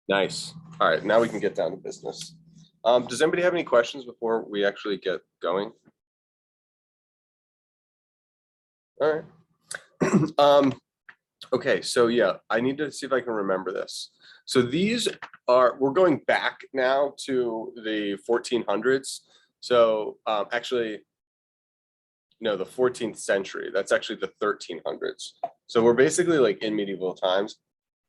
Nice. All right, now we can get down to business. Does anybody have any questions before we actually get going? All right. Okay, so yeah, I need to see if I can remember this. So these are, we're going back now to the 1400s. So actually, no, the 14th century. That's actually the 1300s. So we're basically like in medieval times.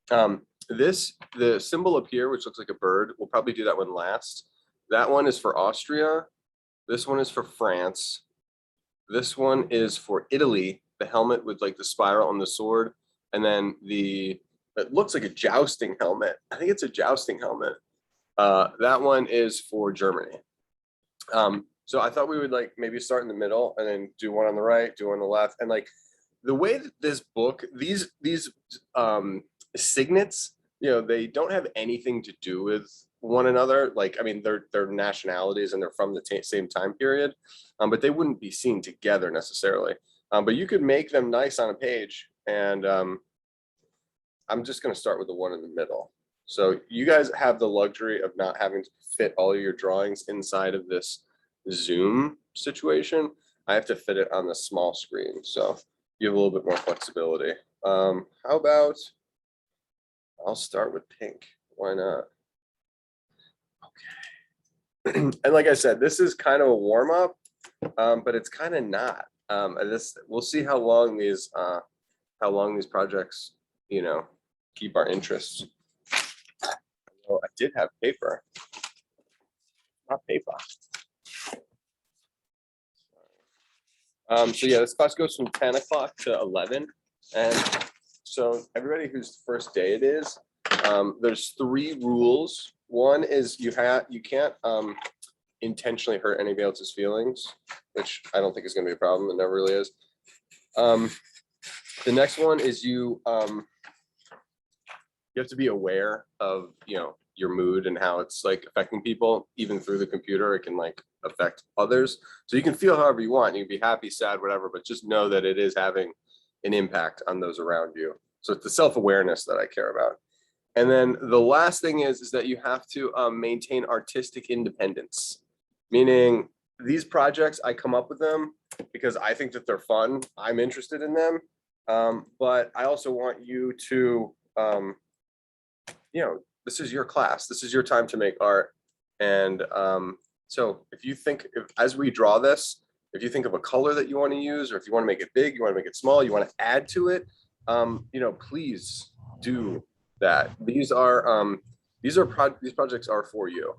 The symbol up here, which looks like a bird, we'll probably do that one last. That one is for Austria. This one is for France. This one is for Italy, the helmet with like the spiral on the sword. And then it looks like a jousting helmet. I think it's a jousting helmet. That one is for Germany. So I thought we would like maybe start in the middle and then do one on the right, do one on the left. And like the way that this book, these signets, they don't have anything to do with one another. Like, I mean, they're nationalities and they're from the same time period, but they wouldn't be seen together necessarily. But you could make them nice on a page. And I'm just going to start with the one in the middle. So you guys have the luxury of not having to fit all of your drawings inside of this Zoom situation. I have to fit it on the small screen. So you have a little bit more flexibility. How about, I'll start with pink. Why not? Okay. And like I said, this is kind of a warm up, but it's kind of not. We'll see how long these projects, keep our interest. Oh, I did have paper. Not paper. So yeah, this class goes from 10 o'clock to 11. And so everybody whose first day it is, there's 3 rules. One is you can't intentionally hurt anybody else's feelings, which I don't think is going to be a problem. It never really is. The next one is you have to be aware of your mood and how it's like affecting people. Even through the computer, it can like affect others. So you can feel however you want. You can be happy, sad, whatever, but just know that it is having an impact on those around you. So it's the self-awareness that I care about. And then the last thing is that you have to maintain artistic independence, meaning these projects, I come up with them because I think that they're fun. I'm interested in them. But I also want you to, this is your class. This is your time to make art. And so as we draw this, if you think of a color that you want to use, or if you want to make it big, you want to make it small, you want to add to it, please do that. These projects are for you,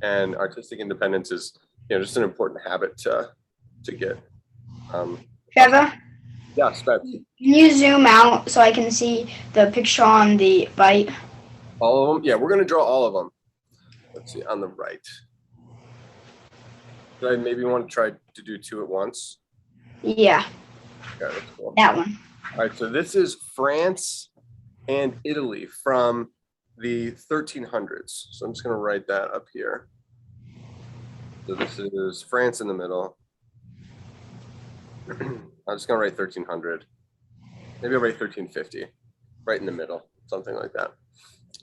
and artistic independence is just an important habit to get. Trevor? Yes, but Can you zoom out so I can see the picture on the right? All of them? Yeah, we're going to draw all of them. Let's see, on the right. Do I maybe want to try to do 2 at once? Yeah. Okay, that's cool. That one. All right, so this is France and Italy from the 1300s. So I'm just going to write that up here. So this is France in the middle. I'm just going to write 1300. Maybe I'll write 1350, right in the middle, something like that.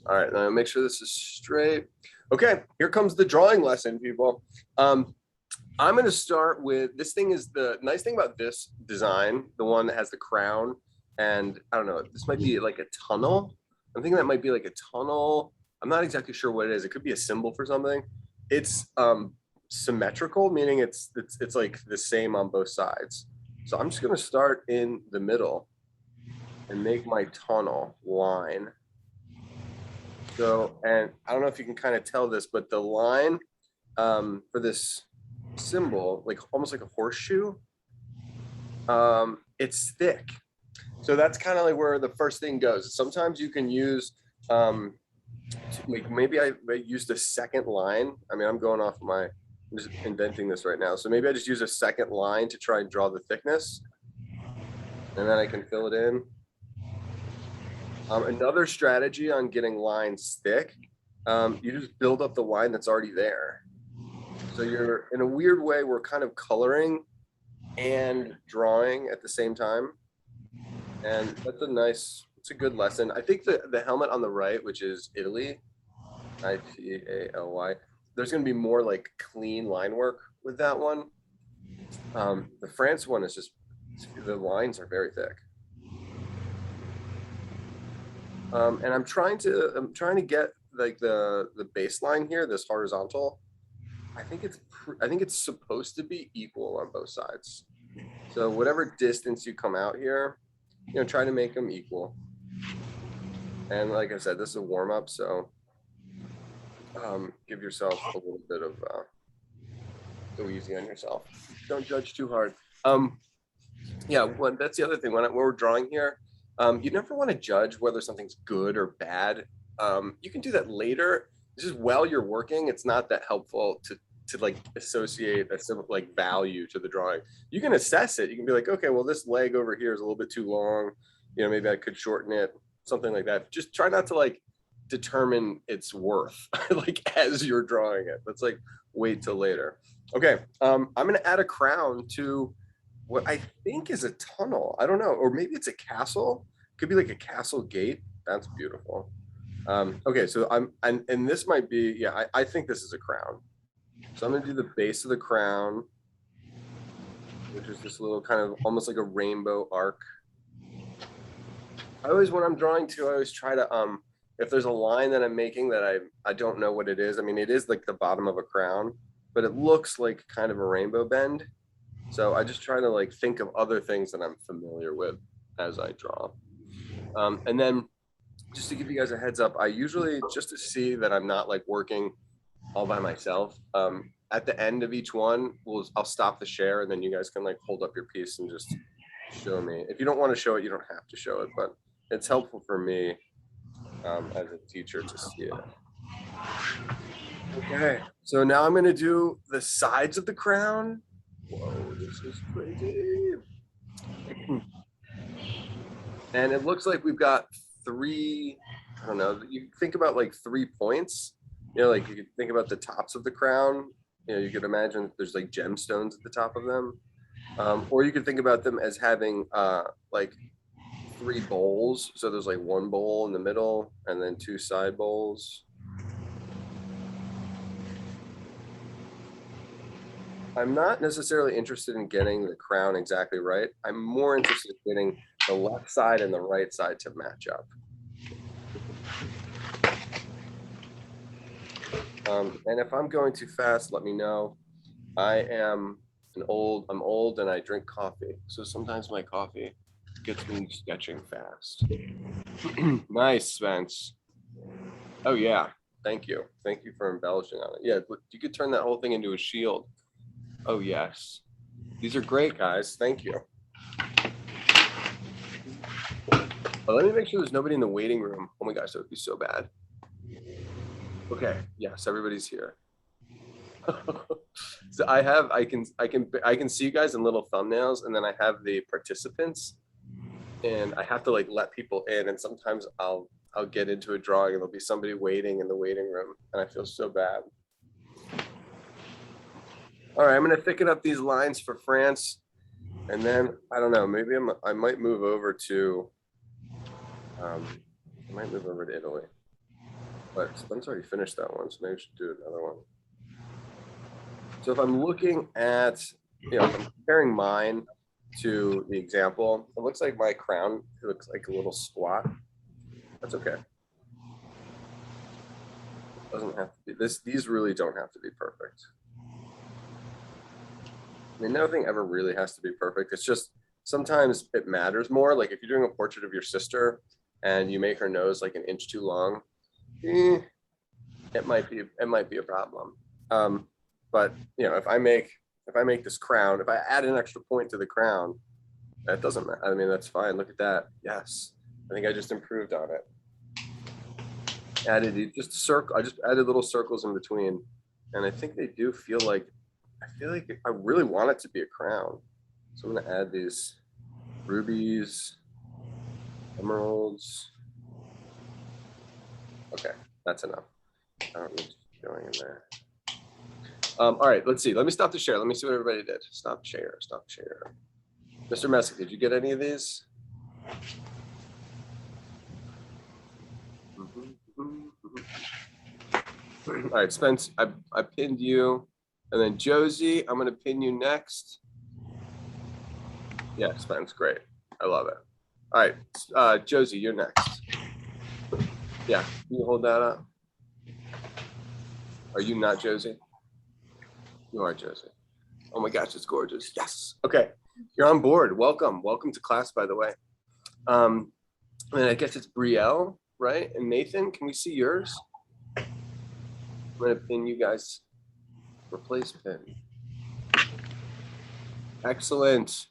All right, now make sure this is straight. Okay, here comes the drawing lesson, people. I'm going to start with, this thing is the nice thing about this design, the one that has the crown, and I don't know, this might be like a tunnel. I'm thinking that might be like a tunnel. I'm not exactly sure what it is. It could be a symbol for something. It's symmetrical, meaning it's like the same on both sides. So I'm just going to start in the middle and make my tunnel line. So, and I don't know if you can kind of tell this, but the line for this symbol, like almost like a horseshoe, it's thick. So that's kind of like where the first thing goes. Sometimes you can use, like maybe I used a second line. I mean, I'm just inventing this right now. So maybe I just use a second line to try and draw the thickness, and then I can fill it in. Another strategy on getting lines thick, you just build up the line that's already there. So you're, in a weird way, we're kind of coloring and drawing at the same time. And that's it's a good lesson. I think the helmet on the right, which is Italy, Italy. There's going to be more like clean line work with that one. The France one is just, the lines are very thick. And I'm trying to get like the baseline here, this horizontal. I think it's supposed to be equal on both sides. So whatever distance you come out here, try to make them equal. And like I said, this is a warm up, so give yourself a little bit of go easy on yourself. Don't judge too hard. Yeah, well, that's the other thing. When we're drawing here, you never want to judge whether something's good or bad. You can do that later. Just while you're working, it's not that helpful to like associate a simple like value to the drawing. You can assess it. You can be like, okay, well, this leg over here is a little bit too long. Maybe I could shorten it, something like that. Just try not to like determine its worth like as you're drawing it. Let's like wait till later. Okay, I'm gonna add a crown to what I think is a tunnel. I don't know, or maybe it's a castle. Could be like a castle gate. That's beautiful. Okay, so and this might be, yeah, I think this is a crown. So I'm gonna do the base of the crown, which is this little kind of almost like a rainbow arc. I always, when I'm drawing too, I always try to, if there's a line that I'm making that I don't know what it is. I mean, it is like the bottom of a crown, but it looks like kind of a rainbow bend. So I just try to like think of other things that I'm familiar with as I draw. And then just to give you guys a heads up, I usually, just to see that I'm not like working all by myself, at the end of each one, I'll stop the share and then you guys can like hold up your piece and just show me. If you don't want to show it, you don't have to show it, but it's helpful for me as a teacher to see it. Okay, so now I'm going to do the sides of the crown. Whoa, this is crazy. And it looks like we've got three, I don't know, you think about like 3 points, like you could think about the tops of the crown, you could imagine there's like gemstones at the top of them. Or you could think about them as having like 3 bowls. So there's like 1 bowl in the middle and then 2 side bowls. I'm not necessarily interested in getting the crown exactly right. I'm more interested in getting the left side and the right side to match up. And if I'm going too fast, let me know. I'm old and I drink coffee. So sometimes my coffee gets me sketching fast. Nice, Spence. Oh yeah, thank you. Thank you for embellishing on it. Yeah, you could turn that whole thing into a shield. Oh yes. These are great, guys. Thank you. But let me make sure there's nobody in the waiting room. Oh my gosh, that would be so bad. Okay, yes, everybody's here. So I can see you guys in little thumbnails, and then I have the participants, and I have to like let people in, and sometimes I'll get into a drawing and there'll be somebody waiting in the waiting room, and I feel so bad. All right, I'm gonna thicken up these lines for France, and then I don't know, maybe I might move over to Italy. But Spence already finished that one, so maybe we should do another one. So if I'm looking at, if I'm comparing mine to the example, it looks like my crown looks like a little squat. That's okay. It doesn't have to be. These really don't have to be perfect. I mean, nothing ever really has to be perfect. It's just sometimes it matters more. Like if you're doing a portrait of your sister and you make her nose like an inch too long, it might be a problem. But if I make this crown, if I add an extra point to the crown, that doesn't matter. I mean, that's fine. Look at that. Yes, I think I just improved on it. I just added little circles in between, and I think they do feel like, I feel like I really want it to be a crown. So I'm gonna add these rubies, emeralds. Okay, that's enough. I don't need to keep going in there. All right, let's see. Let me stop the share. Let me see what everybody did. Stop share, stop share. Mr. Messick, did you get any of these? All right, Spence, I pinned you. And then Josie, I'm gonna pin you next. Yeah, Spence, great. I love it. All right, Josie, you're next. Yeah, can you hold that up? Are you not Josie? You are Josie. Oh my gosh, it's gorgeous. Yes. Okay, you're on board. Welcome. Welcome to class, by the way. And I guess it's Brielle, right? And Nathan, can we see yours? I'm gonna pin you guys. Replace pin. Excellent.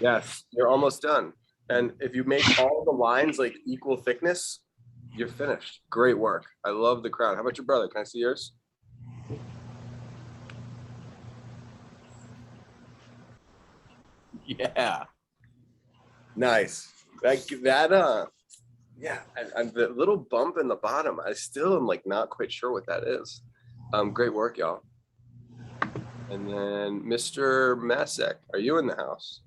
Yes, you're almost done. And if you make all the lines like equal thickness, you're finished. Great work. I love the crowd. How about your brother? Can I see yours? Yeah. Nice. Yeah, and the little bump in the bottom, I still am like not quite sure what that is. Great work, y'all. And then Mr. Masek, are you in the house?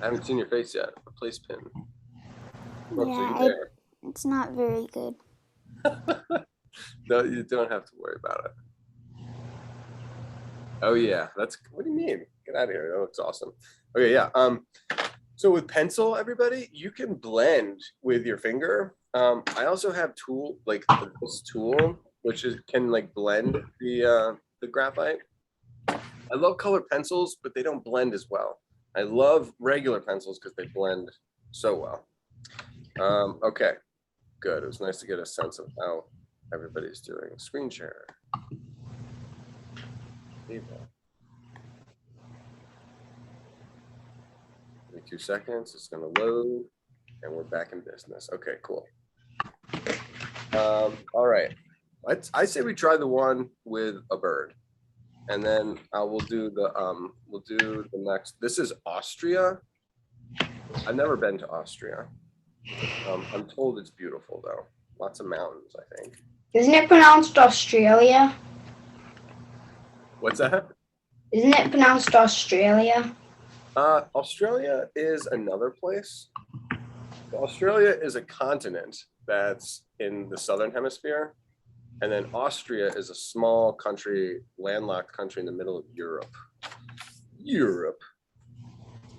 I haven't seen your face yet. Replace pin. Yeah, it's not very good. No, you don't have to worry about it. Oh yeah, what do you mean? Get out of here. That looks awesome. Okay, yeah. So with pencil, everybody, you can blend with your finger. I also have this tool, which can like blend the graphite. I love colored pencils, but they don't blend as well. I love regular pencils because they blend so well. Okay, good. It was nice to get a sense of how everybody's doing. Screen share. Give me 2 seconds. It's going to load, and we're back in business. Okay, cool. All right. I say we try the one with a bird, and then we'll do the next. This is Austria. I've never been to Austria. I'm told it's beautiful though. Lots of mountains, I think. Isn't it pronounced Australia? What's that? Isn't it pronounced Australia? Australia is another place. Australia is a continent that's in the southern hemisphere. And then Austria is a small country, landlocked country in the middle of Europe.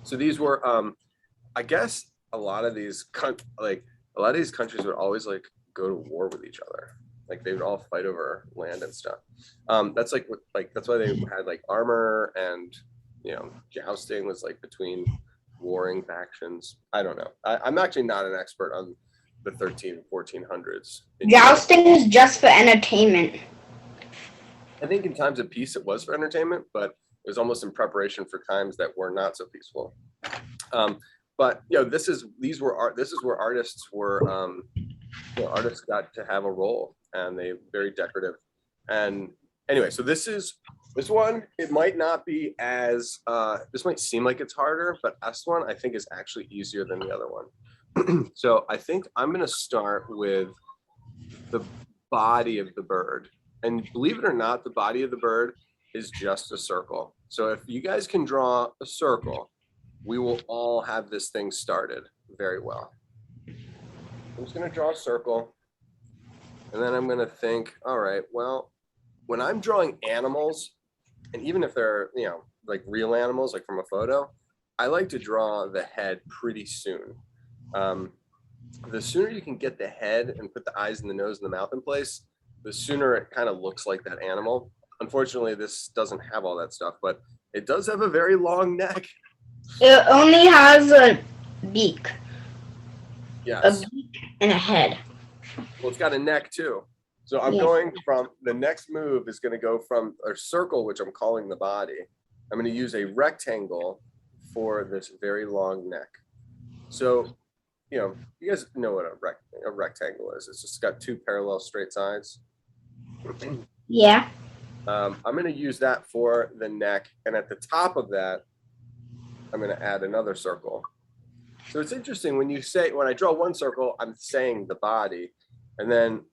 So these were, I guess, a lot of these countries would always like go to war with each other. Like they would all fight over land and stuff. That's that's why they had like armor and jousting was like between warring factions. I don't know. I'm actually not an expert on the 1400s. Jousting is just for entertainment. I think in times of peace it was for entertainment, but it was almost in preparation for times that were not so peaceful. But this is where artists were. Artists got to have a role, and they very decorative. And anyway, so this one. It might not be as this might seem like it's harder, but this one I think is actually easier than the other one. So I think I'm going to start with the body of the bird. And believe it or not, the body of the bird is just a circle. So if you guys can draw a circle, we will all have this thing started very well. I'm just going to draw a circle. And then I'm going to think, all right, well, when I'm drawing animals, and even if they're, like real animals, like from a photo, I like to draw the head pretty soon. The sooner you can get the head and put the eyes and the nose and the mouth in place, the sooner it kind of looks like that animal. Unfortunately, this doesn't have all that stuff, but it does have a very long neck. It only has a beak. Yes. A beak and a head. Well, it's got a neck too. So I'm going from, the next move is going to go from a circle, which I'm calling the body. I'm going to use a rectangle for this very long neck. So, you guys know what a rectangle is. It's just got two parallel straight sides. Yeah. I'm going to use that for the neck. And at the top of that, I'm going to add another circle. So it's interesting when I draw one circle, I'm saying the body, and then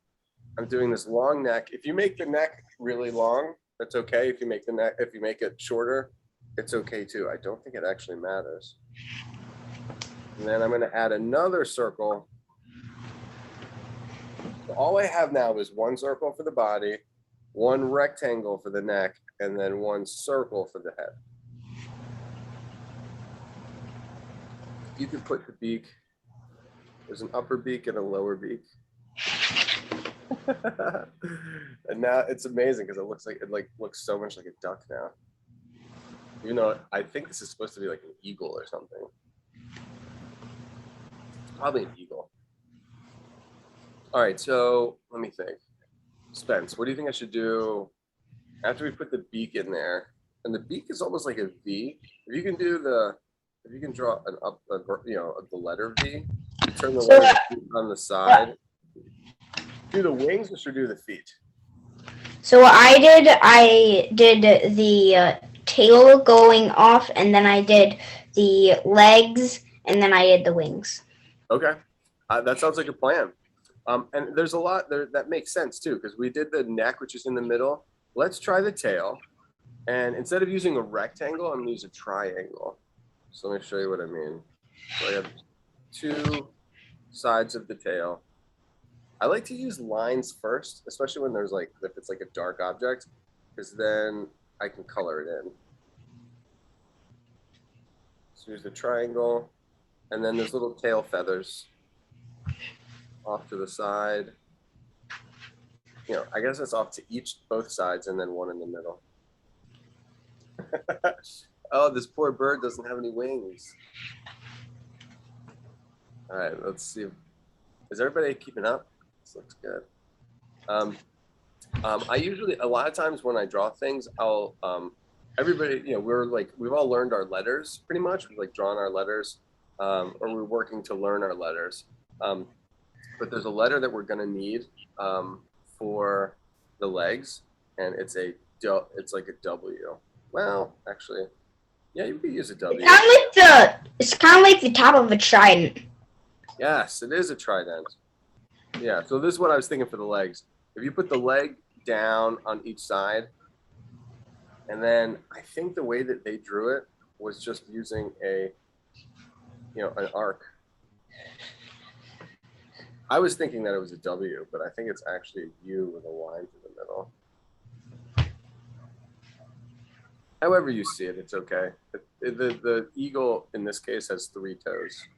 I'm doing this long neck. If you make the neck really long, that's okay. If you make it shorter, it's okay too. I don't think it actually matters. And then I'm going to add another circle So all I have now is one circle for the body, one rectangle for the neck, and then one circle for the head. You could put the beak. There's an upper beak and a lower beak. And now it's amazing because it looks so much like a duck now. Even though I think this is supposed to be like an eagle or something. It's probably an eagle. All right, so let me think. Spence, what do you think I should do after we put the beak in there? And the beak is almost like a V. If you can draw the letter V, you turn the letter V on the side. Do the wings or should we do the feet? So what I did the tail going off, and then I did the legs, and then I did the wings. Okay, that sounds like a plan. And there's a lot there that makes sense too, because we did the neck, which is in the middle. Let's try the tail. And instead of using a rectangle, I'm gonna use a triangle. So let me show you what I mean. So I have two sides of the tail. I like to use lines first, especially when there's if it's like a dark object, because then I can color it in. So here's the triangle, and then there's little tail feathers off to the side. I guess it's off to both sides, and then one in the middle. Oh, this poor bird doesn't have any wings. All right, let's see. Is everybody keeping up? This looks good. I usually, a lot of times when I draw things, everybody, we've all learned our letters pretty much. We've drawn our letters, or we're working to learn our letters. But there's a letter that we're gonna need for the legs, and it's like a W. Well, actually, yeah, you could use a W. It's kind of like the top of a trident. Yes, it is a trident. Yeah, so this is what I was thinking for the legs. If you put the leg down on each side, and then I think the way that they drew it was just using an arc. I was thinking that it was a W, but I think it's actually a U with a line through the middle. However you see it, it's okay. The eagle in this case has 3 toes.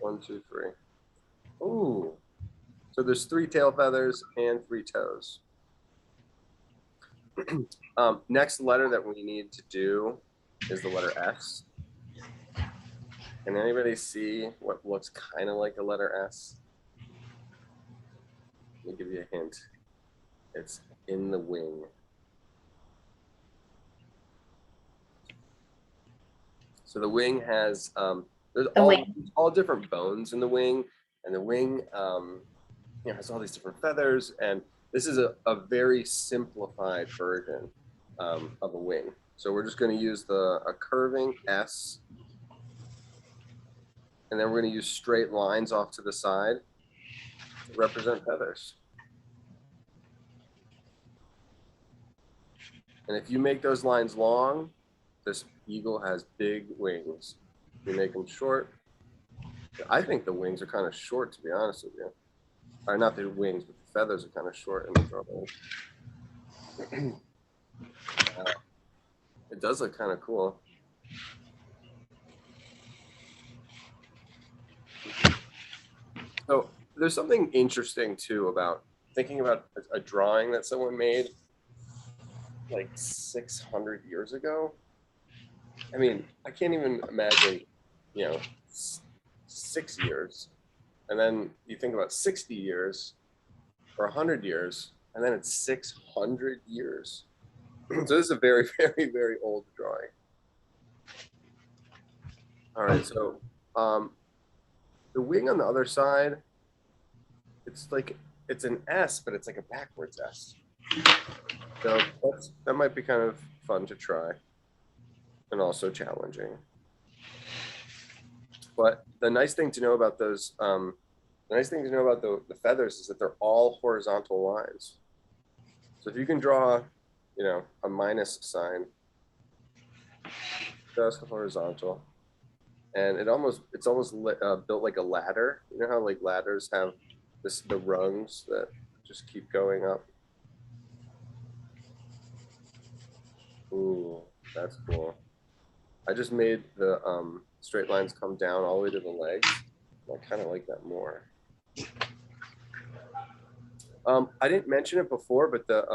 1, 2, 3. Ooh. So there's 3 tail feathers and 3 toes. Next letter that we need to do is the letter S. Can anybody see what looks kind of like a letter S? Let me give you a hint. It's in the wing. So the wing has, there's all different bones in the wing, and the wing has all these different feathers, and this is a very simplified version of a wing. So we're just going to use a curving S, and then we're going to use straight lines off to the side to represent feathers. And if you make those lines long, this eagle has big wings. If you make them short, I think the wings are kind of short, to be honest with you. Or not the wings, but the feathers are kind of short in the drawing. It does look kind of cool. So there's something interesting too about thinking about a drawing that someone made like 600 years ago. I mean, I can't even imagine, 6 years. And then you think about 60 years or 100 years, and then it's 600 years. So this is a very, very, very old drawing. All right, so the wing on the other side, it's an S, but it's like a backwards S. So that might be kind of fun to try and also challenging. But the nice thing to know about those, the feathers is that they're all horizontal lines. So if you can draw, a minus sign, just horizontal, and it's almost built like a ladder. You know how ladders have the rungs that just keep going up. Ooh, that's cool. I just made the straight lines come down all the way to the legs. I kind of like that more. I didn't mention it before, but the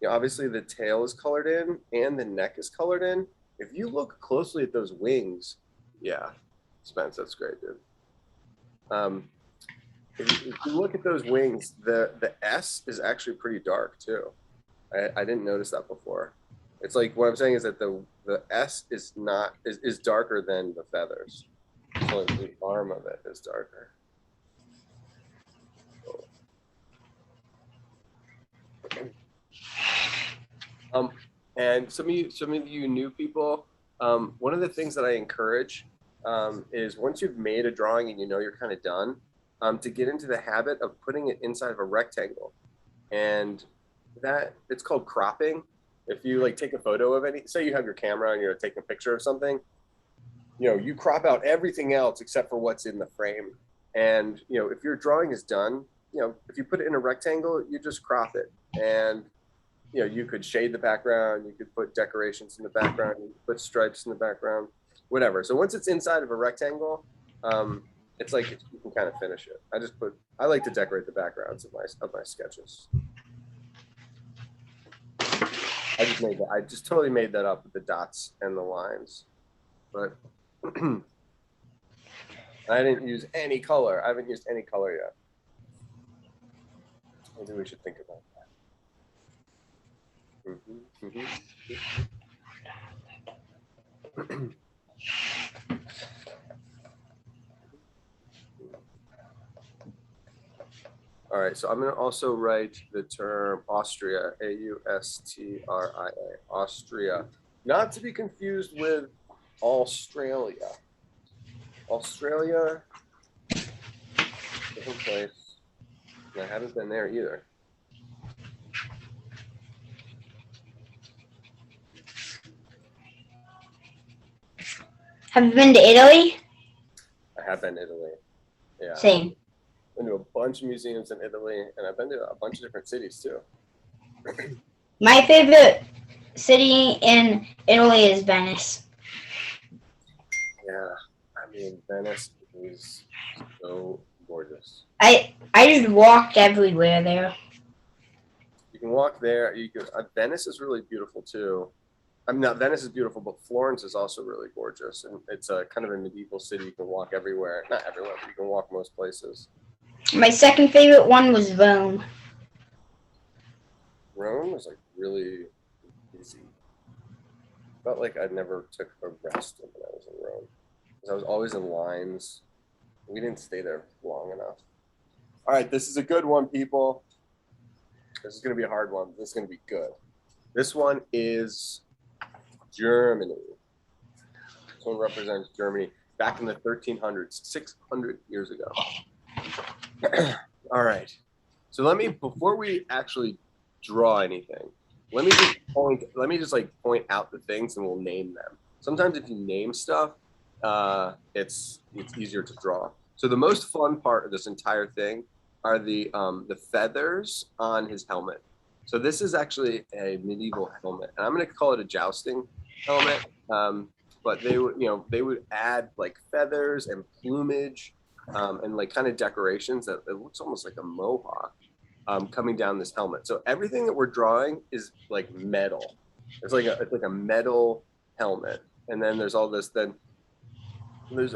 you know, obviously the tail is colored in and the neck is colored in. If you look closely at those wings, yeah, Spence, that's great, dude. If you look at those wings, the S is actually pretty dark too. I didn't notice that before. It's like what I'm saying is that the S is darker than the feathers. So the arm of it is darker. And some of you new people, one of the things that I encourage is once you've made a drawing and you know you're kind of done, to get into the habit of putting it inside of a rectangle, and that it's called cropping. If you like take a photo of any, say you have your camera and you're taking a picture of something, you know, you crop out everything else except for what's in the frame. And you know, if your drawing is done, you know, if you put it in a rectangle, you just crop it, and you know, you could shade the background, you could put decorations in the background, you could put stripes in the background, whatever. So once it's inside of a rectangle, it's like you can kind of finish it. I like to decorate the backgrounds of my sketches. I just totally made that up with the dots and the lines, but I didn't use any color. I haven't used any color yet. Maybe we should think about that. All right, so I'm going to also write the term Austria, Austria, Austria, not to be confused with Australia. Australia, different place, and I haven't been there either. Have you been to Italy? I have been to Italy. Yeah. Same. I've been to a bunch of museums in Italy, and I've been to a bunch of different cities too. My favorite city in Italy is Venice. Yeah, I mean, Venice is so gorgeous. I just walked everywhere there. You can walk there. Venice is really beautiful too. I mean, not Venice is beautiful, but Florence is also really gorgeous, and it's a kind of a medieval city. You can walk everywhere, not everywhere, but you can walk most places. My second favorite one was Rome. Rome was like really busy. Felt like I never took a rest when I was in Rome, because I was always in lines. We didn't stay there long enough. All right, this is a good one, people. This is going to be a hard one. This is going to be good. This one is Germany. This one represents Germany back in the 1300s, 600 years ago. All right. So before we actually draw anything, let me just point out the things and we'll name them. Sometimes if you name stuff, it's easier to draw. So the most fun part of this entire thing are the feathers on his helmet. So this is actually a medieval helmet, and I'm going to call it a jousting helmet. But they would add like feathers and plumage and like kind of decorations that it looks almost like a mohawk coming down this helmet. So everything that we're drawing is like metal. It's like a metal helmet, and then there's all this. Then there's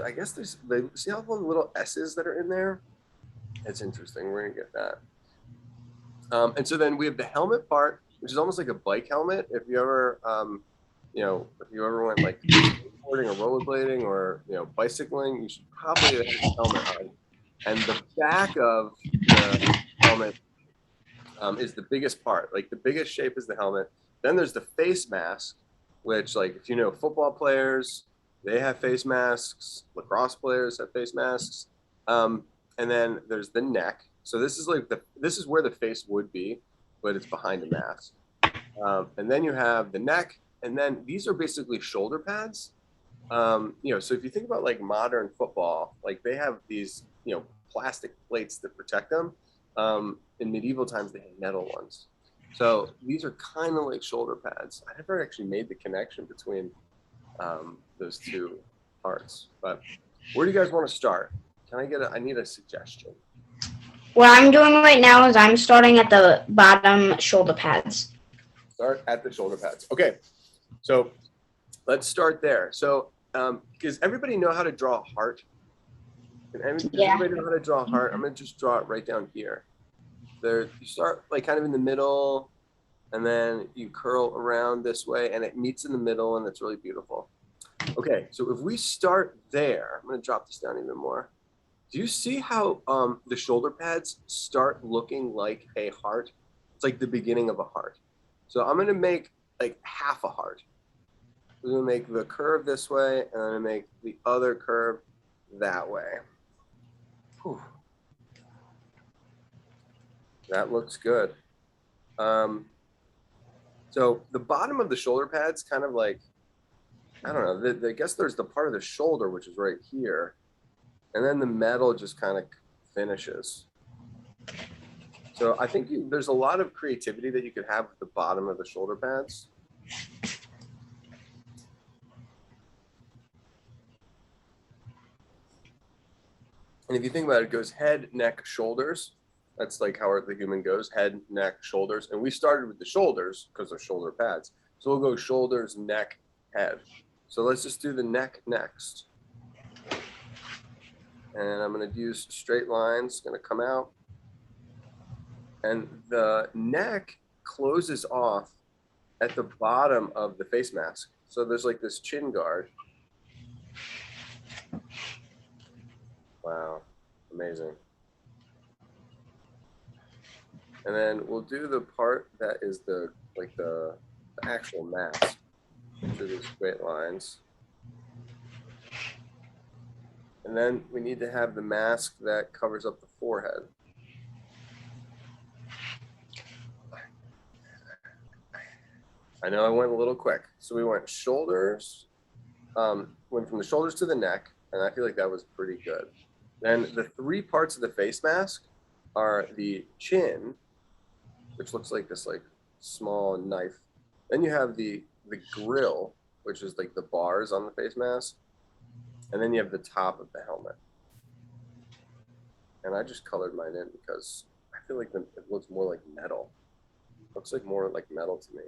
see all the little S's that are in there. It's interesting. We're gonna get that. And so then we have the helmet part, which is almost like a bike helmet. If you ever went like skateboarding or rollerblading or bicycling, you should probably have a helmet on. And the back of the helmet is the biggest part. Like the biggest shape is the helmet. Then there's the face mask, which like if you know football players, they have face masks. Lacrosse players have face masks. And then there's the neck. So this is where the face would be, but it's behind the mask. And then you have the neck, and then these are basically shoulder pads. So if you think about like modern football, like they have these, plastic plates that protect them. In medieval times, they had metal ones. So these are kind of like shoulder pads. I never actually made the connection between those two parts. But where do you guys want to start? I need a suggestion. What I'm doing right now is I'm starting at the bottom shoulder pads. Start at the shoulder pads. Okay, so let's start there. So, because everybody know how to draw a heart? Does everybody know how to draw a heart? I'm going to just draw it right down here. You start like kind of in the middle, and then you curl around this way, and it meets in the middle, and it's really beautiful. Okay, so if we start there, I'm going to drop this down even more. Do you see how the shoulder pads start looking like a heart? It's like the beginning of a heart. So I'm going to make like half a heart. I'm going to make the curve this way, and I'm going to make the other curve that way. Whew. That looks good. So the bottom of the shoulder pads kind of like, I don't know, I guess there's the part of the shoulder, which is right here. And then the metal just kind of finishes. So I think there's a lot of creativity that you could have at the bottom of the shoulder pads. And if you think about it, it goes head, neck, shoulders. That's like how the human goes, head, neck, shoulders. And we started with the shoulders because they're shoulder pads. So we'll go shoulders, neck, head. So let's just do the neck next. And I'm going to use straight lines, going to come out. And the neck closes off at the bottom of the face mask. So there's like this chin guard. Wow, amazing. And then we'll do the part that is the actual mask. Do these straight lines. And then we need to have the mask that covers up the forehead. I know I went a little quick. So we went shoulders, went from the shoulders to the neck, and I feel like that was pretty good. Then the three parts of the face mask are the chin, which looks like this like small knife. Then you have the grill, which is like the bars on the face mask. And then you have the top of the helmet. And I just colored mine in because I feel like it looks more like metal. It looks like more like metal to me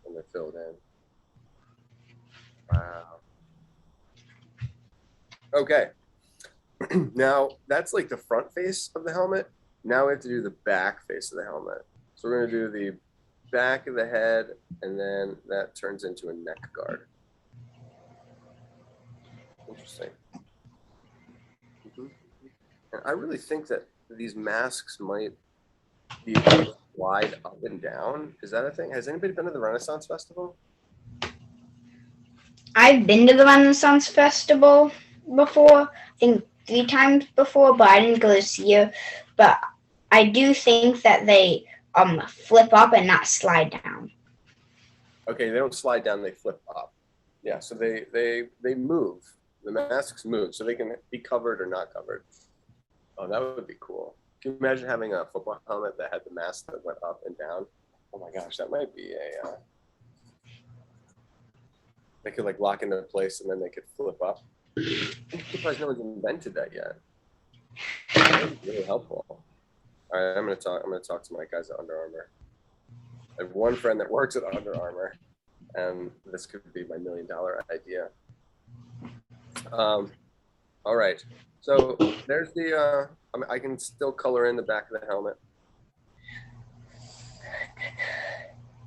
when they're filled in. Wow. Okay. Now that's like the front face of the helmet. Now we have to do the back face of the helmet. So we're going to do the back of the head, and then that turns into a neck guard. Interesting. And I really think that these masks might be able to slide up and down. Is that a thing? Has anybody been to the Renaissance Festival? I've been to the Renaissance Festival before, I think 3 times before, but I didn't go this year. But I do think that they flip up and not slide down. Okay, they don't slide down, they flip up. Yeah, so they move. The masks move, so they can be covered or not covered. Oh, that would be cool. Can you imagine having a football helmet that had the mask that went up and down? Oh my gosh, that might be they could like lock into place and then they could flip up. I'm surprised no one's invented that yet. That would be really helpful. All right, I'm gonna talk to my guys at Under Armour. I have one friend that works at Under Armour, and this could be my $1 million idea. All right, so there's the I can still color in the back of the helmet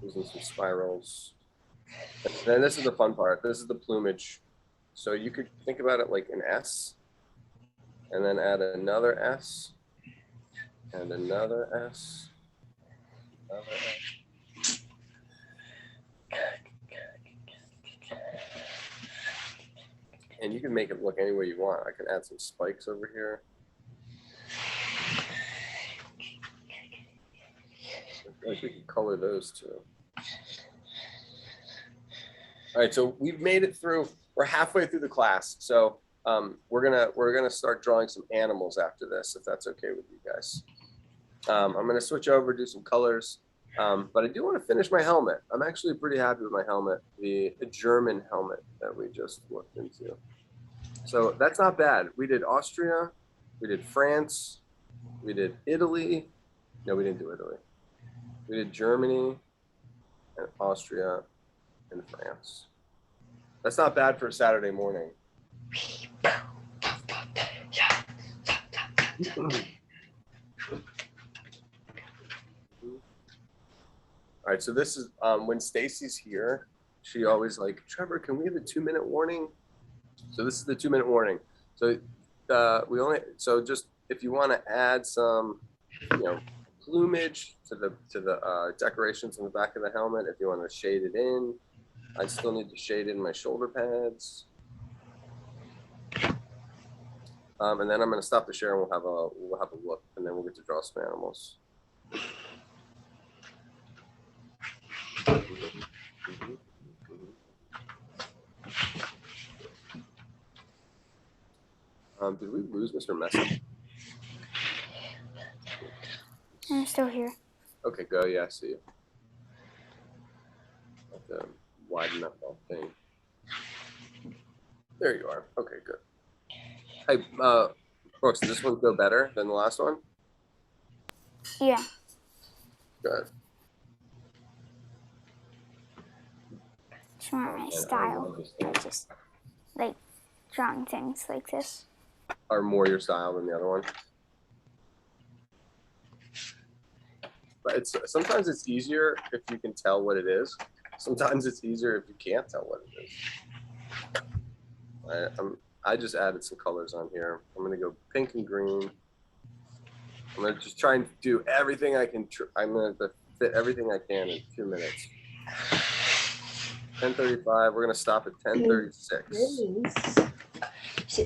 using some spirals. And then this is the fun part. This is the plumage. So you could think about it like an S, and then add another S, and another S, another S. And you can make it look any way you want. I can add some spikes over here. I feel like we can color those too. All right, so we've made it through. We're halfway through the class. So we're gonna start drawing some animals after this, if that's okay with you guys. I'm gonna switch over, do some colors, but I do want to finish my helmet. I'm actually pretty happy with my helmet, the German helmet that we just looked into. So that's not bad. We did Austria, we did France, we did Italy. No, we didn't do Italy. We did Germany and Austria and France. That's not bad for a Saturday morning. All right, so this is when Stacy's here, she always like, Trevor, can we have a 2-minute warning? So this is the 2-minute warning. So just if you want to add some, plumage to the decorations on the back of the helmet, if you want to shade it in, I still need to shade in my shoulder pads. And then I'm going to stop the share and we'll have a look, and then we'll get to draw some animals. Did we lose Mr. Messi? I'm still here. Okay, go. Yeah, I see you. Have to widen up that thing. There you are. Okay, good. Hey, Brooks, does this one go better than the last one? Yeah. Good. It's not my style. I just like drawing things like this. Are more your style than the other one? But sometimes it's easier if you can tell what it is. Sometimes it's easier if you can't tell what it is. I just added some colors on here. I'm gonna go pink and green. I'm gonna just try and do everything I can. I'm gonna fit everything I can in 2 minutes. 10:35. We're gonna stop at 10:36. So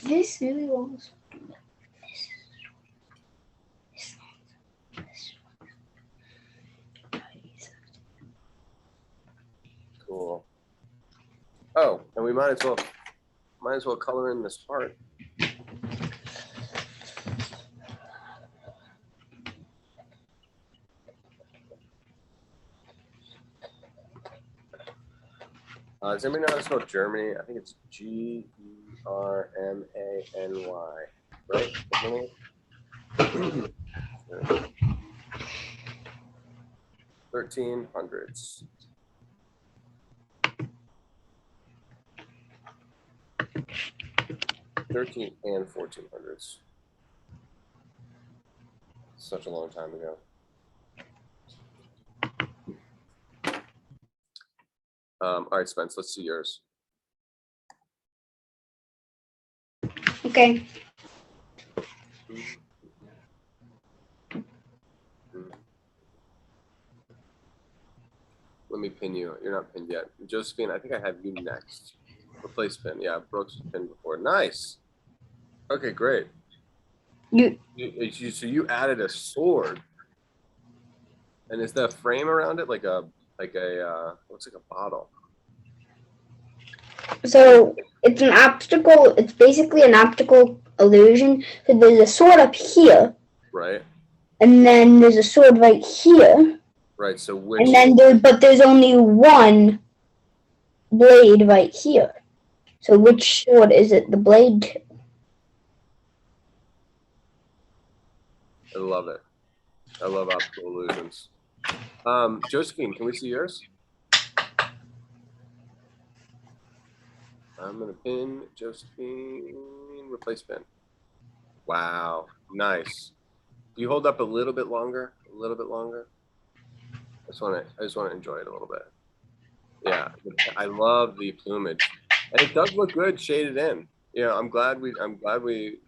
this really was. Cool. Oh, and we might as well color in this heart. Does anybody know how to spell Germany? I think it's Germany, right? 1300s. '13 and 1400s. Such a long time ago. All right, Spence, let's see yours. Okay. Let me pin you. You're not pinned yet. Josephine, I think I have you next. Replace pin. Yeah, Brooks was pinned before. Nice. Okay, great. So you added a sword. And is the frame around it like a looks like a bottle? So it's an optical. It's basically an optical illusion. So there's a sword up here. Right. And then there's a sword right here. Right. So which? And then there's only one blade right here. So which sword is it? The blade. I love it. I love optical illusions. Josephine, can we see yours? I'm gonna pin Josephine. Replace pin. Wow, nice. Do you hold up a little bit longer? A little bit longer. I just want to enjoy it a little bit. Yeah, I love the plumage, and it does look good shaded in. Yeah, I'm glad we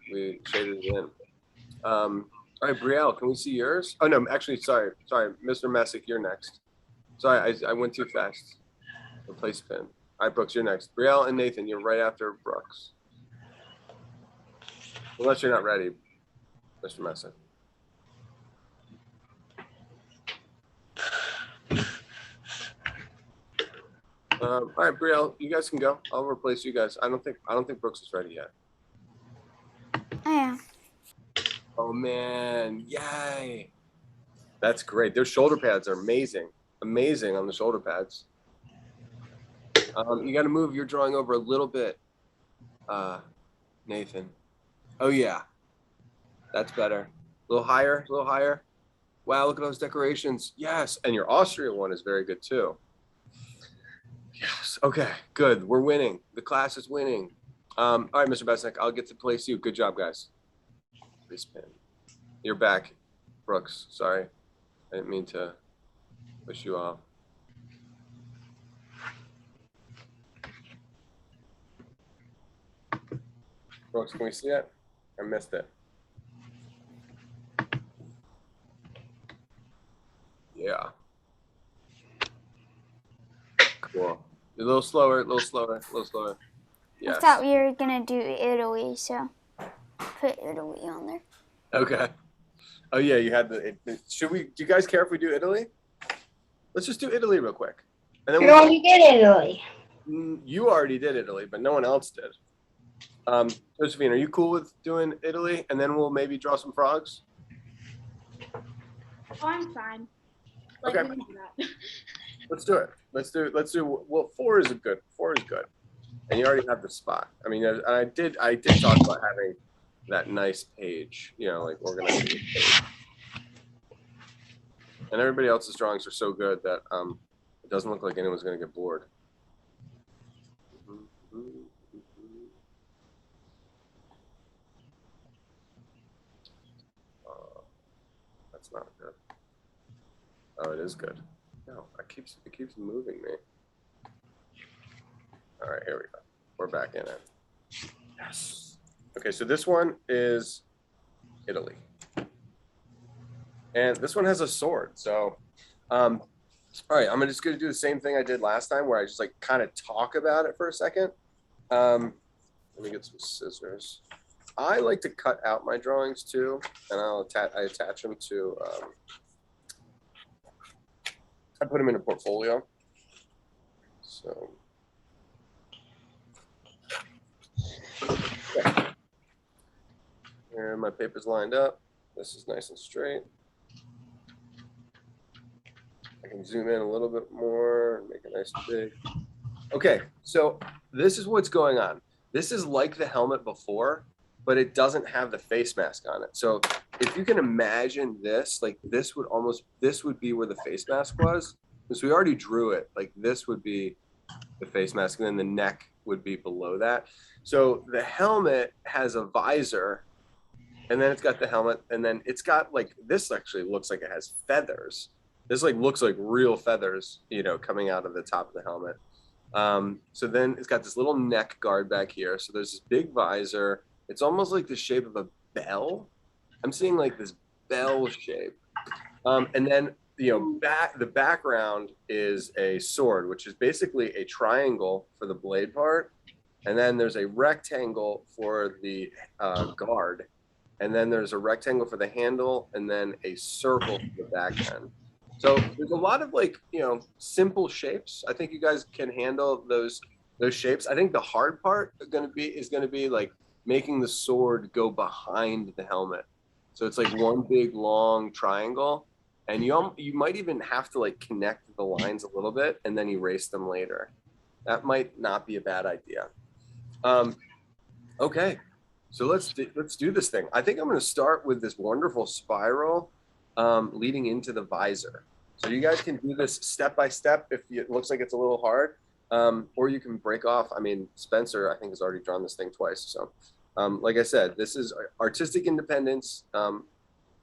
shaded it in. All right, Brielle, can we see yours? Oh no, actually, sorry, Mr. Messick, you're next. Sorry, I went too fast. Replace pin. All right, Brooks, you're next. Brielle and Nathan, you're right after Brooks. Unless you're not ready, Mr. Messick. All right, Brielle, you guys can go. I'll replace you guys. I don't think Brooks is ready yet. I am. Oh man, yay! That's great. Their shoulder pads are amazing. Amazing on the shoulder pads. You got to move your drawing over a little bit, Nathan. Oh yeah, that's better. A little higher, a little higher. Wow, look at those decorations. Yes, and your Austria one is very good too. Yes. Okay, good. We're winning. The class is winning. All right, Mr. Besnick, I'll get to place you. Good job, guys. Respin. You're back, Brooks. Sorry, I didn't mean to push you off. Brooks, can we see it? I missed it. Yeah. Cool. A little slower, a little slower, a little slower. Yes. I thought we were gonna do Italy, so put Italy on there. Okay. Oh yeah, you had the. Should we? Do you guys care if we do Italy? Let's just do Italy real quick. And then You already did Italy. You already did Italy, but no one else did. Josephine, are you cool with doing Italy? And then we'll maybe draw some frogs? Oh, I'm fine. Okay. We can do that. Let's do it. Let's do, well, 4 is good. 4 is good. And you already have the spot. I mean, I did talk about having that nice page, you know, like organizing the page. And everybody else's drawings are so good that it doesn't look like anyone's going to get bored. That's not good. Oh, it is good. No, it keeps moving me. All right, here we go. We're back in it. Yes. Okay, so this one is Italy. And this one has a sword. So, all right, I'm just going to do the same thing I did last time where I just like kind of talk about it for a second. Let me get some scissors. I like to cut out my drawings too, and I attach them to, I put them in a portfolio. So, yeah. Here, my paper's lined up. This is nice and straight. I can zoom in a little bit more and make it nice and big. Okay, so this is what's going on. This is like the helmet before, but it doesn't have the face mask on it. So if you can imagine this, like this would be where the face mask was. Because we already drew it, like this would be the face mask, and then the neck would be below that. So the helmet has a visor, and then it's got the helmet, and then it's got like, this actually looks like it has feathers. This like looks like real feathers, you know, coming out of the top of the helmet. So then it's got this little neck guard back here. So there's this big visor. It's almost like the shape of a bell. I'm seeing like this bell shape. And then, you know, the background is a sword, which is basically a triangle for the blade part. And then there's a rectangle for the guard. And then there's a rectangle for the handle, and then a circle for the back end. So there's a lot of like, you know, simple shapes. I think you guys can handle those shapes. I think the hard part is going to be like making the sword go behind the helmet. So it's like one big long triangle, and you might even have to like connect the lines a little bit and then erase them later. That might not be a bad idea. Okay, so let's do this thing. I think I'm going to start with this wonderful spiral leading into the visor. So you guys can do this step by step if it looks like it's a little hard, or you can break off. I mean, Spencer, I think, has already drawn this thing twice. So like I said, this is artistic independence. I'm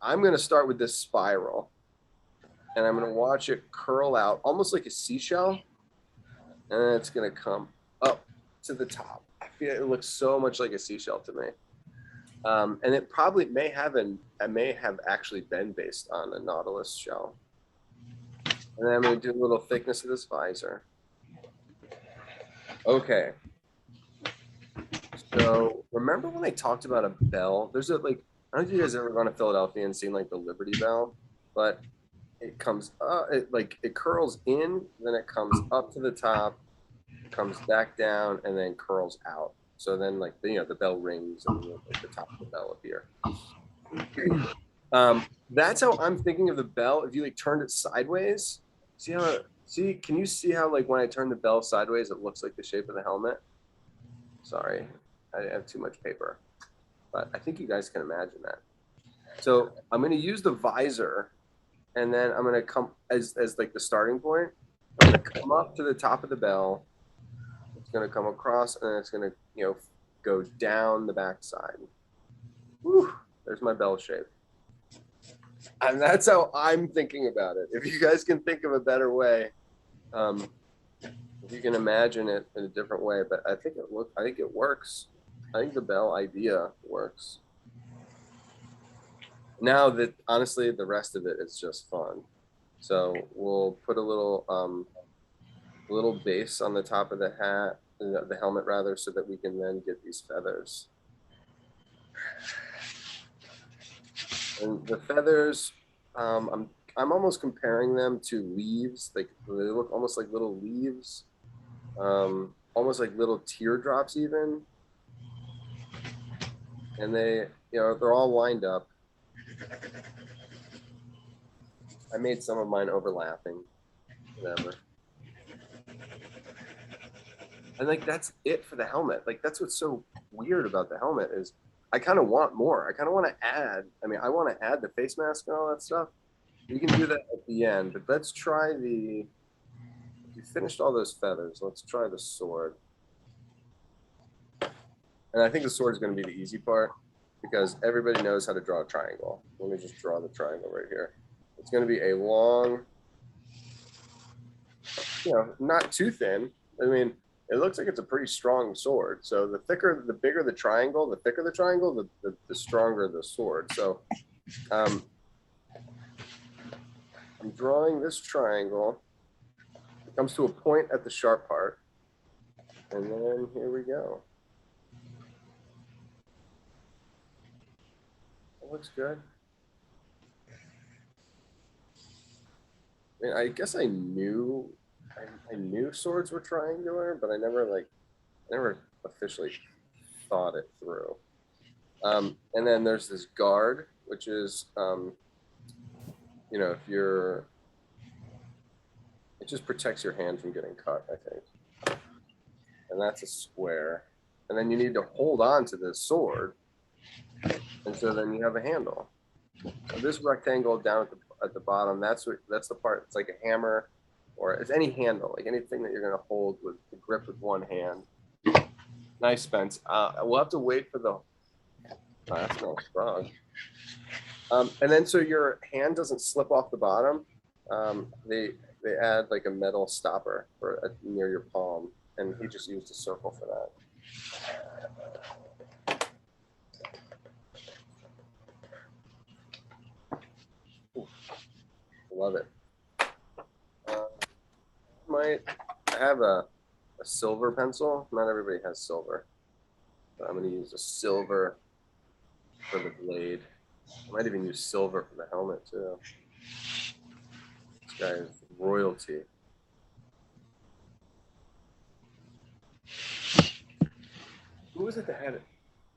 going to start with this spiral, and I'm going to watch it curl out almost like a seashell, and it's going to come up to the top. I feel it looks so much like a seashell to me. And it probably may have actually been based on a nautilus shell. And then I'm going to do a little thickness of this visor. Okay. So remember when I talked about a bell? There's a like, I don't know if you guys ever gone to Philadelphia and seen like the Liberty Bell, but it comes up, it curls in, then it comes up to the top, comes back down and then curls out. So then like the bell rings and like the top of the bell appear. That's how I'm thinking of the bell. If you like turned it sideways, can you see how like when I turn the bell sideways, it looks like the shape of the helmet? Sorry, I have too much paper, but I think you guys can imagine that. So I'm going to use the visor, and then I'm going to come as like the starting point. I'm going to come up to the top of the bell. It's going to come across, and it's going to go down the backside. Whew, there's my bell shape. And that's how I'm thinking about it. If you guys can think of a better way, if you can imagine it in a different way, but I think it works. I think the bell idea works. Now that honestly, the rest of it is just fun. So we'll put a little base on the top of the hat, the helmet rather, so that we can then get these feathers. And the feathers, I'm almost comparing them to leaves. Like they look almost like little leaves, almost like little teardrops even. And they're all lined up. I made some of mine overlapping, whatever. And like that's it for the helmet. Like that's what's so weird about the helmet is I kind of want more. I kind of want to add. I mean, I want to add the face mask and all that stuff. You can do that at the end, but let's try you finished all those feathers. Let's try the sword. And I think the sword is going to be the easy part because everybody knows how to draw a triangle. Let me just draw the triangle right here. It's going to be a long, not too thin. I mean, it looks like it's a pretty strong sword. So the bigger the triangle, the thicker the triangle, the stronger the sword. So I'm drawing this triangle. It comes to a point at the sharp part. And then here we go. That looks good. I mean, I guess I knew swords were triangular, but I never officially thought it through. And then there's this guard, which is, if it just protects your hand from getting cut, I think. And that's a square. And then you need to hold on to this sword. And so then you have a handle. So this rectangle down at the bottom, that's the part. It's like a hammer, or it's any handle, like anything that you're going to hold with the grip with one hand. Nice, Spence. We'll have to wait for the. That's not strong. And then so your hand doesn't slip off the bottom. They add like a metal stopper near your palm, and he just used a circle for that. Love it. I have a silver pencil. Not everybody has silver, but I'm going to use a silver for the blade. I might even use silver for the helmet too. This guy is royalty. Who was it that had it?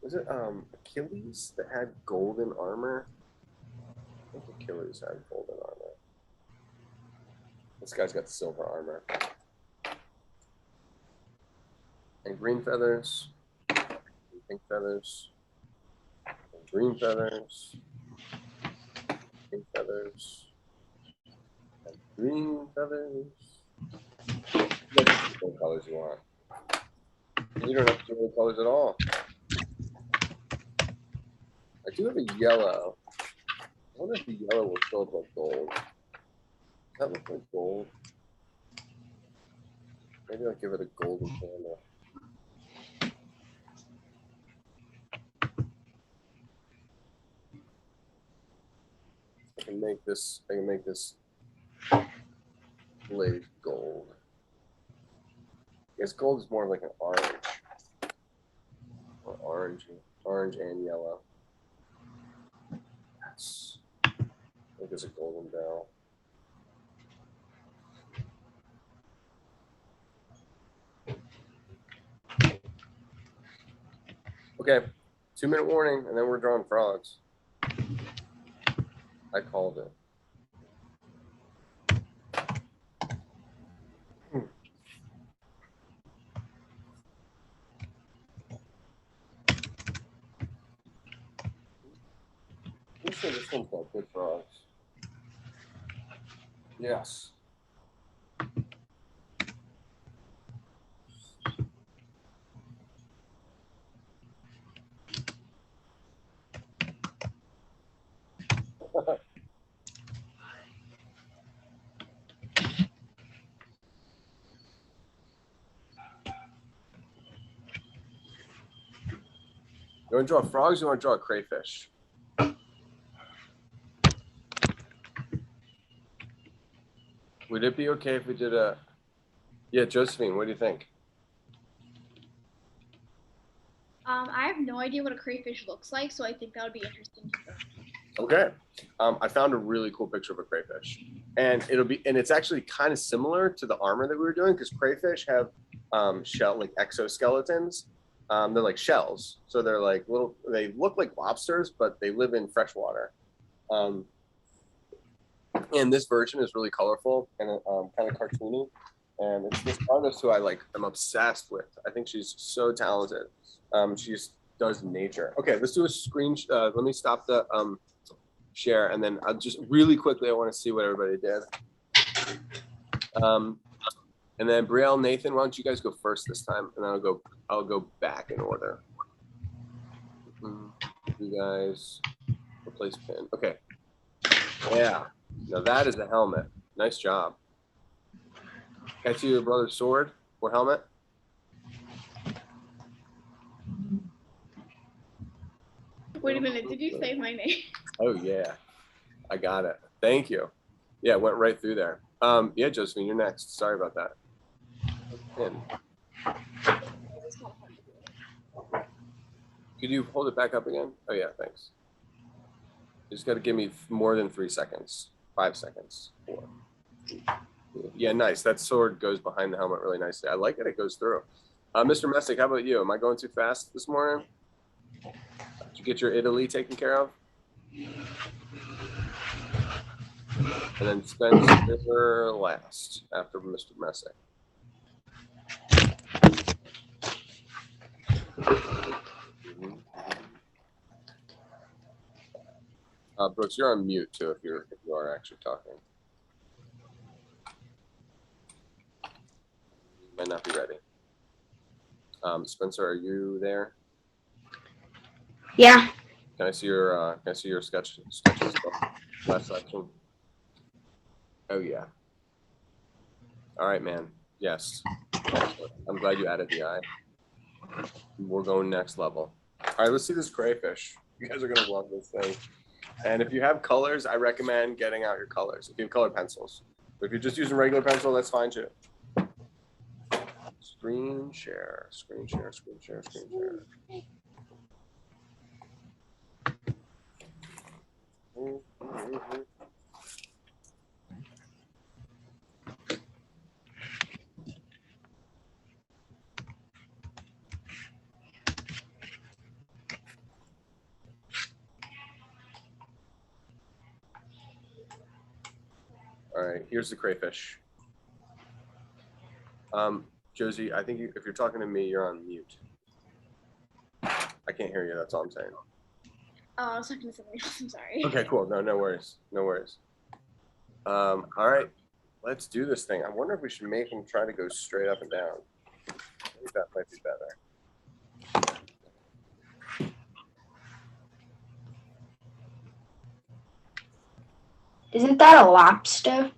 Was it Achilles that had golden armor? I think Achilles had golden armor. This guy's got silver armor. And green feathers, and pink feathers, and green feathers, pink feathers, and green feathers. You can pick what colors you want. And you don't have to do any colors at all. I do have a yellow. I wonder if the yellow will show up like gold. Does that look like gold? Maybe I'll give it a golden handle. I can make this blade gold. I guess gold is more like an orange. Or orange and yellow. That's, I think there's a golden bell. Okay, 2-minute warning, and then we're drawing frogs. I called it. Let's say this one's got good frogs. Yes. You want to draw frogs? Or you want to draw a crayfish? Would it be okay if we did a? Yeah, Josephine, what do you think? I have no idea what a crayfish looks like, so I think that would be interesting to learn. Okay. I found a really cool picture of a crayfish, and it's actually kind of similar to the armor that we were doing because crayfish have shell like exoskeletons. They're like shells, so they're like little. They look like lobsters, but they live in fresh water. And this version is really colorful and kind of cartoony. And it's this artist who I'm obsessed with. I think she's so talented. She just does nature. Okay, let's do a screen. Let me stop the share, and then I'll just really quickly. I want to see what everybody did. And then Brielle, Nathan, why don't you guys go first this time, and then I'll go back in order. You guys replace pin. Okay. Yeah. Now that is a helmet. Nice job. Can I see your brother's sword or helmet? Wait a minute, did you say my name? Oh yeah, I got it. Thank you. Yeah, it went right through there. Yeah, Josephine, you're next. Sorry about that. Pin. Could you hold it back up again? Oh yeah, thanks. You just got to give me more than 3 seconds. 5 seconds. 4. Yeah, nice. That sword goes behind the helmet really nicely. I like it. It goes through. Mr. Messick, how about you? Am I going too fast this morning? Did you get your Italy taken care of? And then Spencer last after Mr. Messick. Brooks, you're on mute too if you are actually talking. You might not be ready. Spencer, are you there? Yeah. Can I see your sketches? Last section. Oh yeah. All right, man. Yes. I'm glad you added the eye. We're going next level. All right, let's see this crayfish. You guys are gonna love this thing. And if you have colors, I recommend getting out your colors. If you have colored pencils. But if you're just using regular pencil, that's fine too. Screen share, screen share, screen share, screen share. All right, here's the crayfish. Josie, I think if you're talking to me, you're on mute. I can't hear you. That's all I'm saying. Oh, I was talking to somebody else. I'm sorry. Okay, cool. No worries. No worries. All right, let's do this thing. I wonder if we should make him try to go straight up and down. I think that might be better. Isn't that a lobster?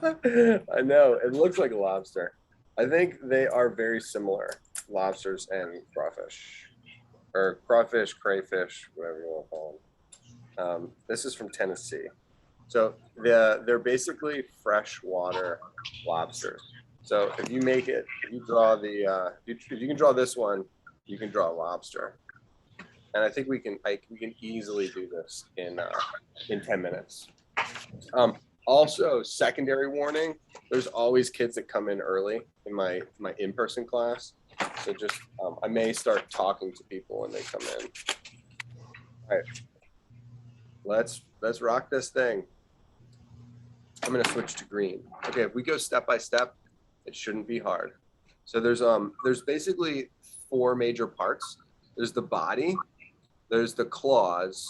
I know. It looks like a lobster. I think they are very similar, lobsters and crawfish. Or crawfish, crayfish, whatever you want to call them. This is from Tennessee. So they're basically freshwater lobsters. So if you make it, if you draw the, if you can draw this one, you can draw a lobster. And I think we can easily do this in 10 minutes. Also, secondary warning, there's always kids that come in early in my in-person class. So just, I may start talking to people when they come in. All right, let's rock this thing. I'm gonna switch to green. Okay, if we go step by step, it shouldn't be hard. So there's basically 4 major parts. There's the body, there's the claws,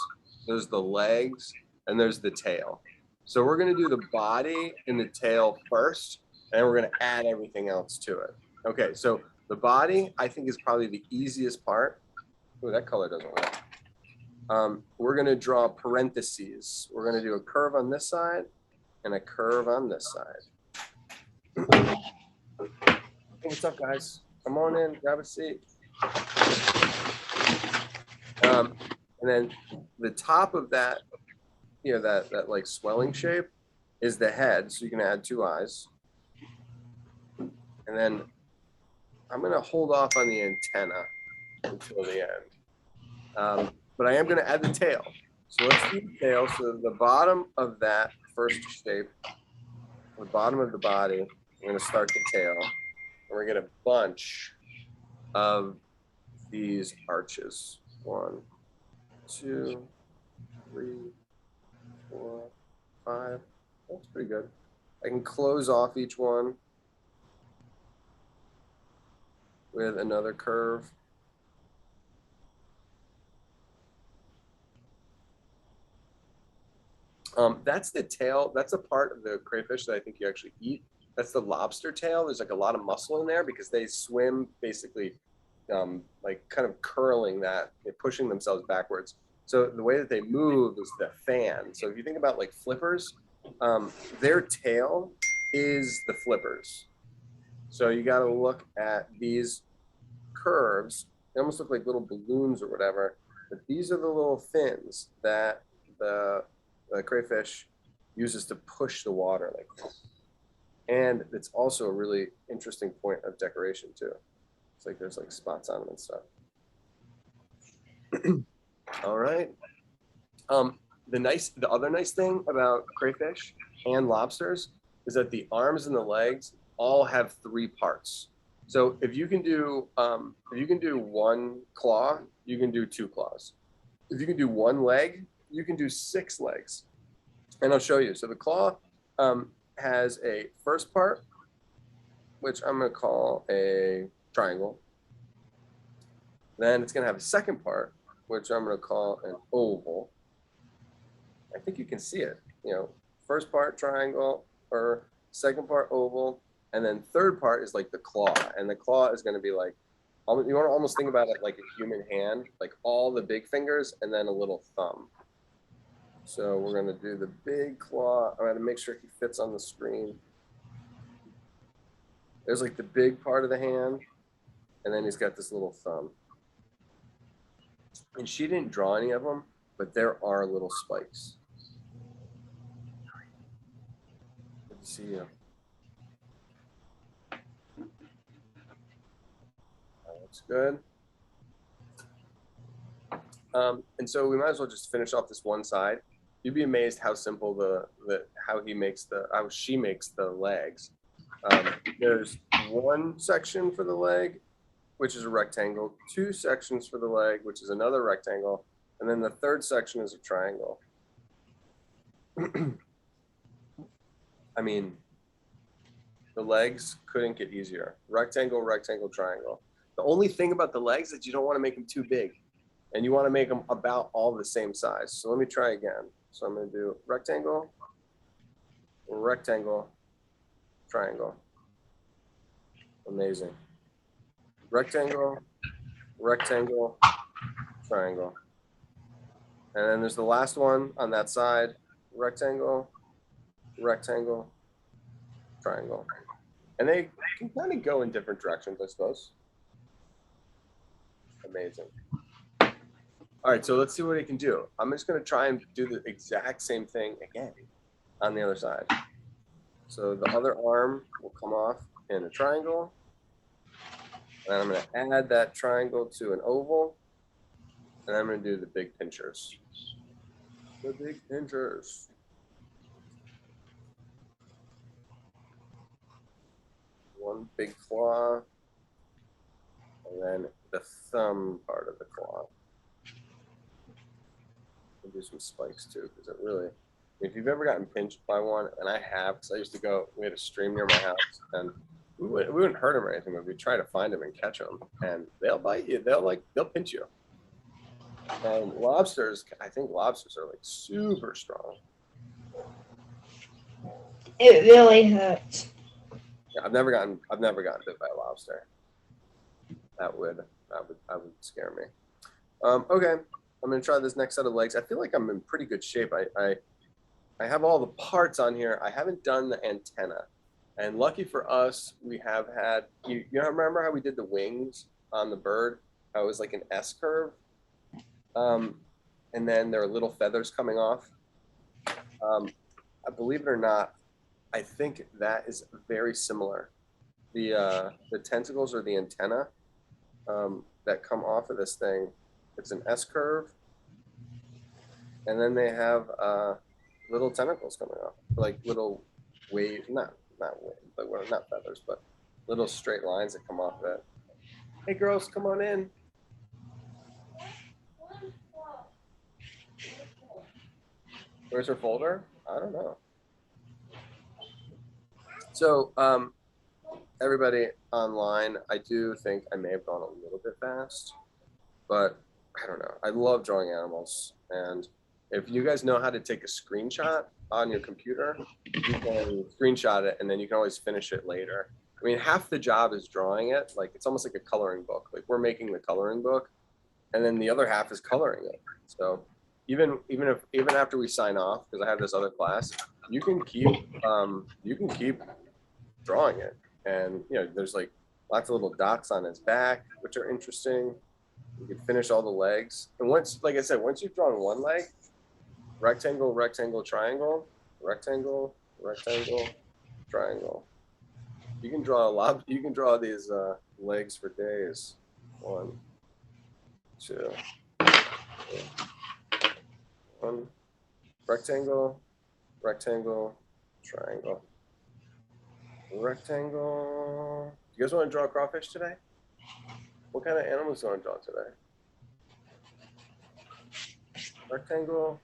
there's the legs, and there's the tail. So we're gonna do the body and the tail first, and we're gonna add everything else to it. Okay, so the body, I think, is probably the easiest part. Oh, that color doesn't work. We're gonna draw parentheses. We're gonna do a curve on this side and a curve on this side. Hey, what's up, guys? Come on in, grab a seat. And then the top of that, you know, that like swelling shape is the head. So you can add 2 eyes. And then I'm gonna hold off on the antenna until the end. But I am gonna add the tail. So let's do the tail. So the bottom of that first shape, the bottom of the body, we're gonna start the tail. And we're gonna get a bunch of these arches. 1, 2, 3, 4, 5. That's pretty good. I can close off each one with another curve. That's the tail. That's a part of the crayfish that I think you actually eat. That's the lobster tail. There's like a lot of muscle in there because they swim basically like kind of curling that, pushing themselves backwards. So the way that they move is the fan. So if you think about like flippers, their tail is the flippers. So you got to look at these curves. They almost look like little balloons or whatever, but these are the little fins that the crayfish uses to push the water like this. And it's also a really interesting point of decoration too. It's like there's like spots on them and stuff. All right. The other nice thing about crayfish and lobsters is that the arms and the legs all have 3 parts. So if you can do 1 claw, you can do 2 claws. If you can do 1 leg, you can do 6 legs. And I'll show you. So the claw has a first part, which I'm going to call a triangle. Then it's going to have a second part, which I'm going to call an oval. I think you can see it. You know, first part triangle, or second part oval, and then third part is like the claw. And the claw is going to be like, you want to almost think about it like a human hand, like all the big fingers and then a little thumb. So we're going to do the big claw. I'm going to make sure he fits on the screen. There's like the big part of the hand, and then he's got this little thumb. And she didn't draw any of them, but there are little spikes. Good to see you. That looks good. And so we might as well just finish off this one side. You'd be amazed how simple how she makes the legs. There's 1 section for the leg, which is a rectangle, 2 sections for the leg, which is another rectangle, and then the 3rd section is a triangle. I mean, the legs couldn't get easier. Rectangle, rectangle, triangle. The only thing about the legs is you don't want to make them too big, and you want to make them about all the same size. So let me try again. So I'm going to do rectangle, rectangle, triangle. Amazing. Rectangle, rectangle, triangle. And then there's the last one on that side. Rectangle, rectangle, triangle. And they can kind of go in different directions, I suppose. Amazing. All right, so let's see what he can do. I'm just going to try and do the exact same thing again on the other side. So the other arm will come off in a triangle. And I'm going to add that triangle to an oval. And I'm going to do the big pinchers. The big pinchers. One big claw. And then the thumb part of the claw. We'll do some spikes too, because it really, if you've ever gotten pinched by one, and I have, because I used to go, we had a stream near my house, and we wouldn't hurt them or anything, but we'd try to find them and catch them, and they'll bite you. They'll pinch you. And lobsters, I think lobsters are like super strong. It really hurts. Yeah, I've never gotten bit by a lobster. That would scare me. Okay, I'm gonna try this next set of legs. I feel like I'm in pretty good shape. I have all the parts on here. I haven't done the antenna, and lucky for us, we have had. You remember how we did the wings on the bird? How it was like an S curve, and then there are little feathers coming off. Believe it or not, I think that is very similar. The tentacles or the antenna that come off of this thing, it's an S curve, and then they have little tentacles coming off, like little wave, not wave, but well, not feathers, but little straight lines that come off of it. Hey girls, come on in. Where's her folder? I don't know. So, everybody online, I do think I may have gone a little bit fast, but I don't know. I love drawing animals, and if you guys know how to take a screenshot on your computer, you can screenshot it, and then you can always finish it later. I mean, half the job is drawing it. Like, it's almost like a coloring book. Like, we're making the coloring book, and then the other half is coloring it. So even after we sign off, because I have this other class, you can keep drawing it. And there's like lots of little dots on its back, which are interesting. You can finish all the legs. And once, like I said, once you've drawn one leg, rectangle, rectangle, triangle, rectangle, rectangle, triangle. You can draw a lot. You can draw these legs for days. 1, 2, 3. 1, rectangle, rectangle, triangle. Rectangle. You guys want to draw a crawfish today? What kind of animals do you want to draw today? Rectangle.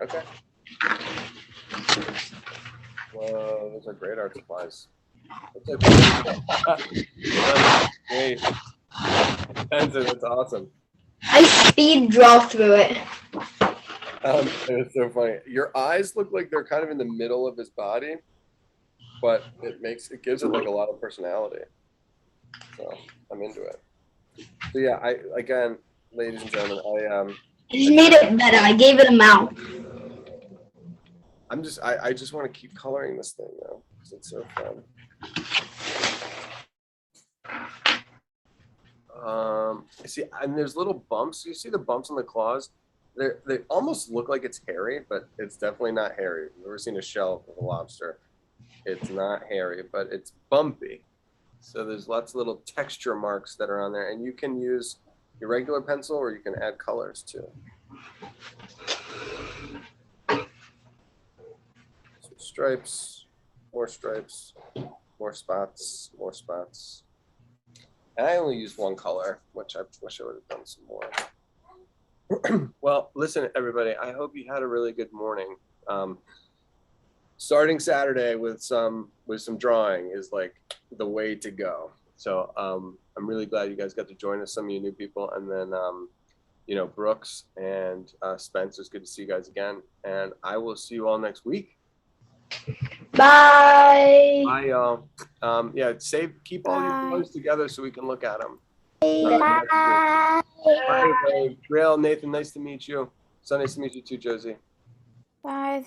Okay. Whoa, those are great art supplies. Great. That's awesome. I speed draw through it. It was so funny. Your eyes look like they're kind of in the middle of his body, but it gives it like a lot of personality. So I'm into it. So yeah, again, ladies and gentlemen, I just made it better. I gave it a mouth. I just want to keep coloring this thing though, because it's so fun. See, and there's little bumps. You see the bumps on the claws? They almost look like it's hairy, but it's definitely not hairy. If you've ever seen a shell of a lobster, it's not hairy, but it's bumpy. So there's lots of little texture marks that are on there, and you can use your regular pencil or you can add colors too. Some stripes, more spots, more spots. And I only used one color, which I wish I would have done some more. Well, listen, everybody, I hope you had a really good morning. Starting Saturday with some drawing is like the way to go. So I'm really glad you guys got to join us, some of you new people. And then, Brooks and Spence, it's good to see you guys again. And I will see you all next week. Bye. Bye, y'all. Keep all your photos together so we can look at them. Bye. Bye, Grail, Nathan, nice to meet you. So nice to meet you too, Josie. Bye.